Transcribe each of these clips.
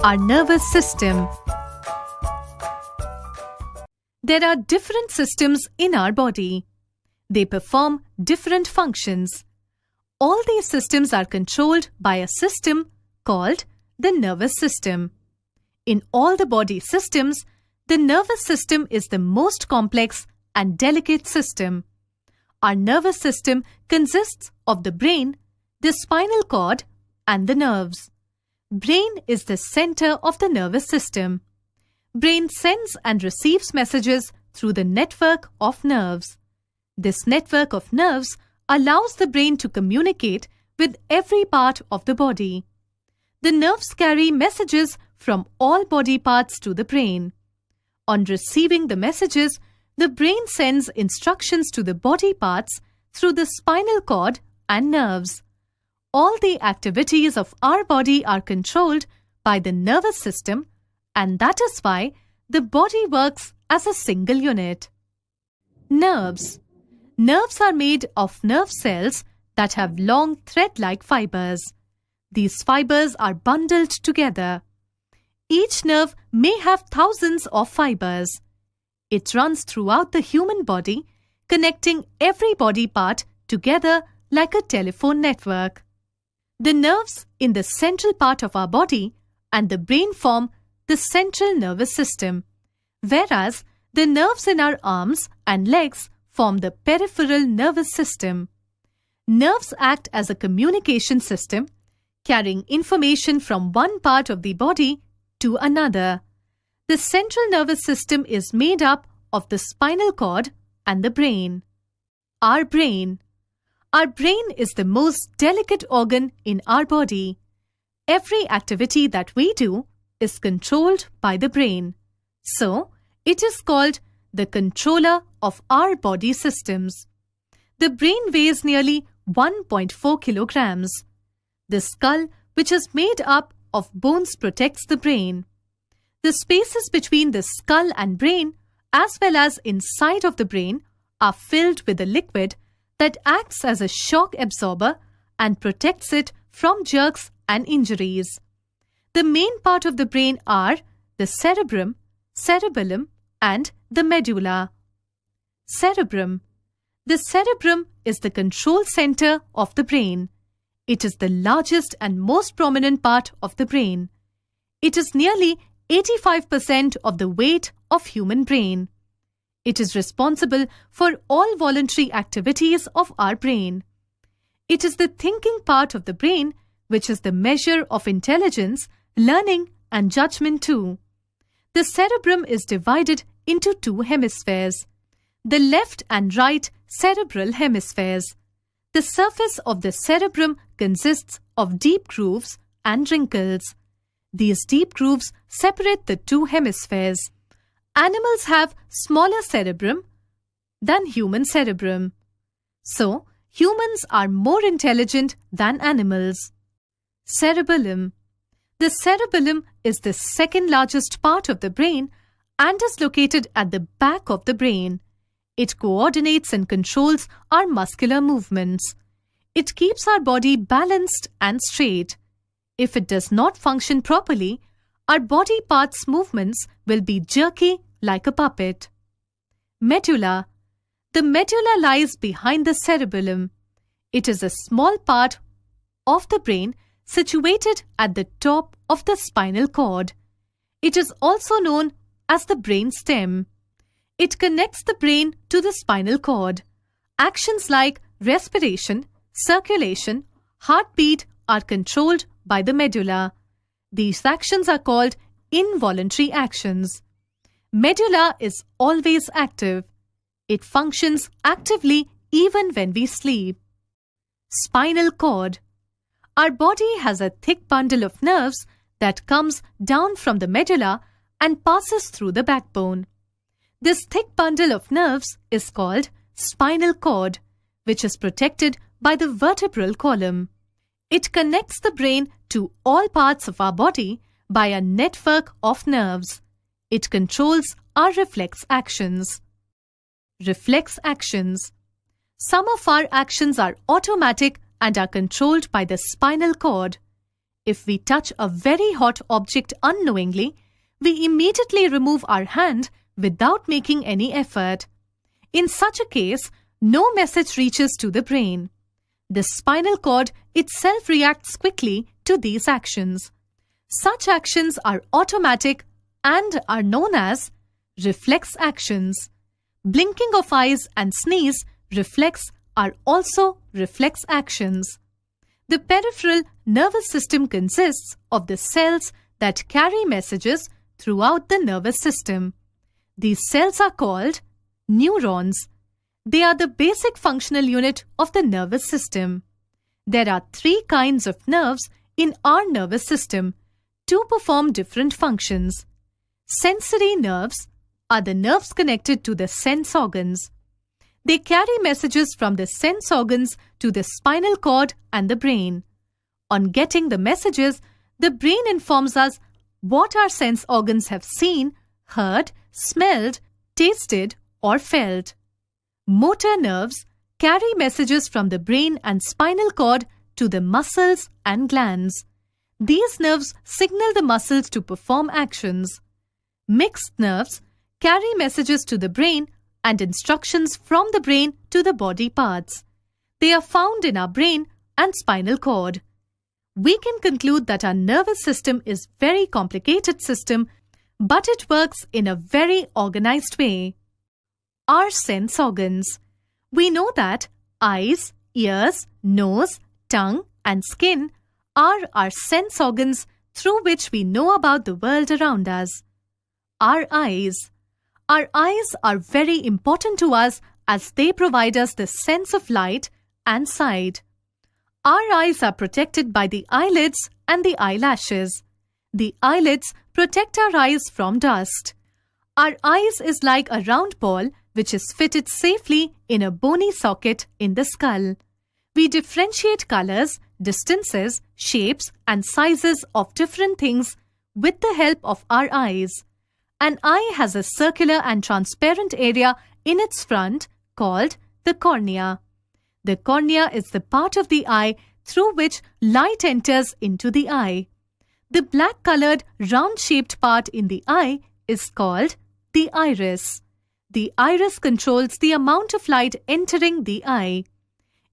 our nervous system. There are different systems in our body. They perform different functions. All these systems are controlled by a system called the nervous system. In all the body systems, the nervous system is the most complex and delicate system. Our nervous system consists of the brain, the spinal cord, and the nerves. Brain is the center of the nervous system. Brain sends and receives messages through the network of nerves. This network of nerves allows the brain to communicate with every part of the body. The nerves carry messages from all body parts to the brain. On receiving the messages, the brain sends instructions to the body parts through the spinal cord and nerves. All the activities of our body are controlled by the nervous system, and that is why the body works as a single unit. Nerves. Nerves are made of nerve cells that have long thread-like fibers. These fibers are bundled together. Each nerve may have thousands of fibers. It runs throughout the human body, connecting every body part together like a telephone network. The nerves in the central part of our body and the brain form the central nervous system, whereas the nerves in our arms and legs form the peripheral nervous system. Nerves act as a communication system, carrying information from one part of the body to another. The central nervous system is made up of the spinal cord and the brain. Our brain. Our brain is the most delicate organ in our body. Every activity that we do is controlled by the brain. So, it is called the controller of our body systems. The brain weighs nearly 1.4 kilograms. The skull, which is made up of bones, protects the brain. The spaces between the skull and brain, as well as inside of the brain, are filled with a liquid that acts as a shock absorber and protects it from jerks and injuries. The main part of the brain are the cerebrum, cerebellum, and the medulla. Cerebrum. The cerebrum is the control center of the brain. It is the largest and most prominent part of the brain. It is nearly 85% of the weight of human brain. It is responsible for all voluntary activities of our brain. It is the thinking part of the brain, which is the measure of intelligence, learning, and judgment too. The cerebrum is divided into two hemispheres, the left and right cerebral hemispheres. The surface of the cerebrum consists of deep grooves and wrinkles. These deep grooves separate the two hemispheres. Animals have smaller cerebrum than human cerebrum. So, humans are more intelligent than animals. Cerebellum. The cerebellum is the second largest part of the brain and is located at the back of the brain. It coordinates and controls our muscular movements. It keeps our body balanced and straight. If it does not function properly, our body parts' movements will be jerky like a puppet. Medulla. The medulla lies behind the cerebellum. It is a small part of the brain situated at the top of the spinal cord. It is also known as the brain stem. It connects the brain to the spinal cord. Actions like respiration, circulation, heartbeat are controlled by the medulla. These actions are called involuntary actions. Medulla is always active. It functions actively even when we sleep. Spinal cord. Our body has a thick bundle of nerves that comes down from the medulla and passes through the backbone. This thick bundle of nerves is called spinal cord, which is protected by the vertebral column. It connects the brain to all parts of our body by a network of nerves. It controls our reflex actions. Reflex actions. Some of our actions are automatic and are controlled by the spinal cord. If we touch a very hot object unknowingly, we immediately remove our hand without making any effort. In such a case, no message reaches to the brain. The spinal cord itself reacts quickly to these actions. Such actions are automatic and are known as reflex actions. Blinking of eyes and sneeze, reflex, are also reflex actions. The peripheral nervous system consists of the cells that carry messages throughout the nervous system. These cells are called neurons. They are the basic functional unit of the nervous system. There are 3 kinds of nerves in our nervous system to perform different functions. Sensory nerves are the nerves connected to the sense organs. They carry messages from the sense organs to the spinal cord and the brain. On getting the messages, the brain informs us what our sense organs have seen, heard, smelled, tasted, or felt. Motor nerves carry messages from the brain and spinal cord to the muscles and glands. These nerves signal the muscles to perform actions. Mixed nerves carry messages to the brain and instructions from the brain to the body parts. They are found in our brain and spinal cord. We can conclude that our nervous system is a very complicated system, but it works in a very organized way. Our sense organs. We know that eyes, ears, nose, tongue, and skin are our sense organs through which we know about the world around us. Our eyes. Our eyes are very important to us as they provide us the sense of light and sight. Our eyes are protected by the eyelids and the eyelashes. The eyelids protect our eyes from dust. Our eyes is like a round ball which is fitted safely in a bony socket in the skull. We differentiate colors, distances, shapes, and sizes of different things with the help of our eyes. An eye has a circular and transparent area in its front called the cornea. The cornea is the part of the eye through which light enters into the eye. The black-colored, round-shaped part in the eye is called the iris. The iris controls the amount of light entering the eye.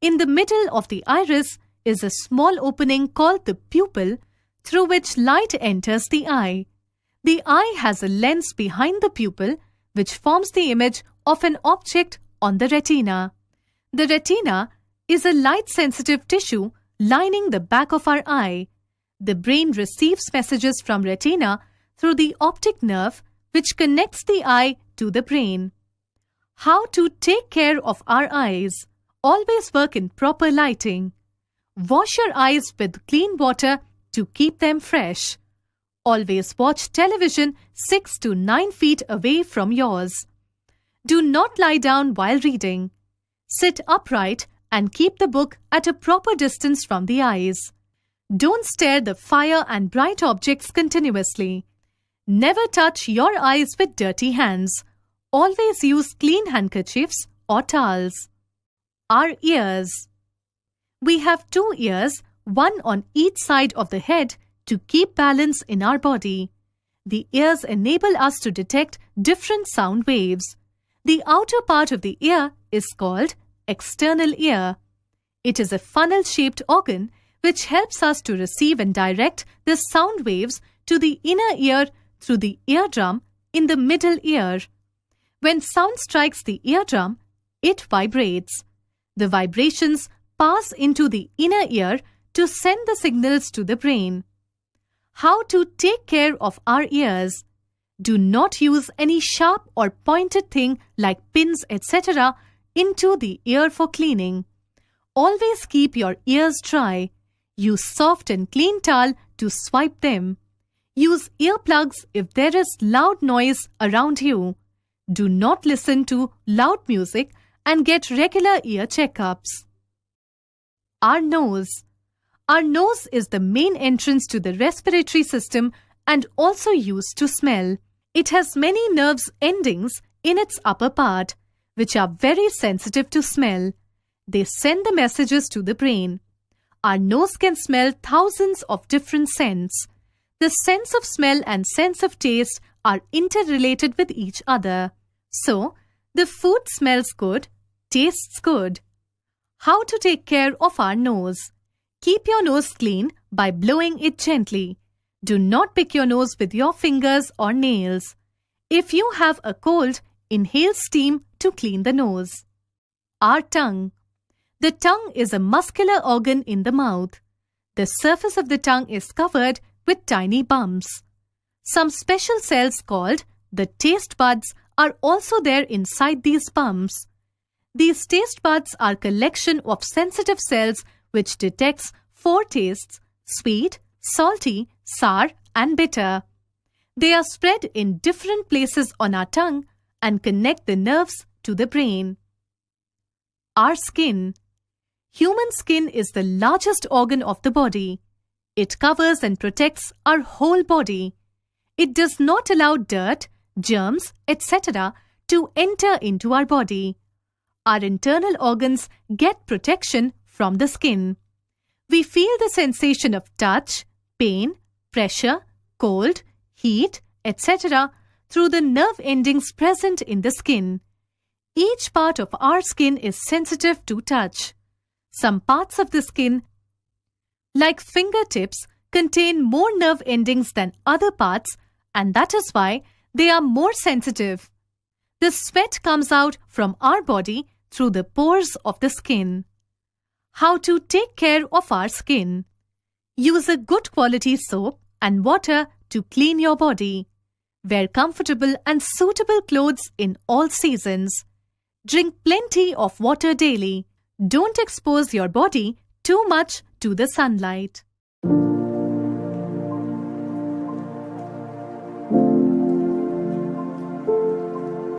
In the middle of the iris is a small opening called the pupil through which light enters the eye. The eye has a lens behind the pupil which forms the image of an object on the retina. The retina is a light-sensitive tissue lining the back of our eye. The brain receives messages from retina through the optic nerve which connects the eye to the brain. How to take care of our eyes? Always work in proper lighting. Wash your eyes with clean water to keep them fresh. Always watch television 6 to 9 feet away from yours. Do not lie down while reading. Sit upright and keep the book at a proper distance from the eyes. Don't stare the fire and bright objects continuously. Never touch your eyes with dirty hands. Always use clean handkerchiefs or towels. Our ears. We have 2 ears, one on each side of the head, to keep balance in our body. The ears enable us to detect different sound waves. The outer part of the ear is called external ear. It is a funnel-shaped organ which helps us to receive and direct the sound waves to the inner ear through the eardrum in the middle ear. When sound strikes the eardrum, it vibrates. The vibrations pass into the inner ear to send the signals to the brain. How to take care of our ears? Do not use any sharp or pointed thing like pins, etc. into the ear for cleaning. Always keep your ears dry. Use soft and clean towel to swipe them. Use earplugs if there is loud noise around you. Do not listen to loud music and get regular ear checkups. Our nose. Our nose is the main entrance to the respiratory system and also used to smell. It has many nerves endings in its upper part, which are very sensitive to smell. They send the messages to the brain. Our nose can smell thousands of different scents. The sense of smell and sense of taste are interrelated with each other. So, the food smells good, tastes good. How to take care of our nose? Keep your nose clean by blowing it gently. Do not pick your nose with your fingers or nails. If you have a cold, inhale steam to clean the nose. Our tongue. The tongue is a muscular organ in the mouth. The surface of the tongue is covered with tiny bumps. Some special cells called the taste buds are also there inside these bumps. These taste buds are a collection of sensitive cells which detects 4 tastes: sweet, salty, sour and bitter. They are spread in different places on our tongue and connect the nerves to the brain. Our skin. Human skin is the largest organ of the body. It covers and protects our whole body. It does not allow dirt, germs, etc. to enter into our body. Our internal organs get protection from the skin. We feel the sensation of touch, pain, pressure, cold, heat, etc. through the nerve endings present in the skin. Each part of our skin is sensitive to touch. Some parts of the skin, like fingertips, contain more nerve endings than other parts, and that is why they are more sensitive. The sweat comes out from our body through the pores of the skin. How to take care of our skin? Use a good quality soap and water to clean your body. Wear comfortable and suitable clothes in all seasons. Drink plenty of water daily. Don't expose your body too much to the sunlight.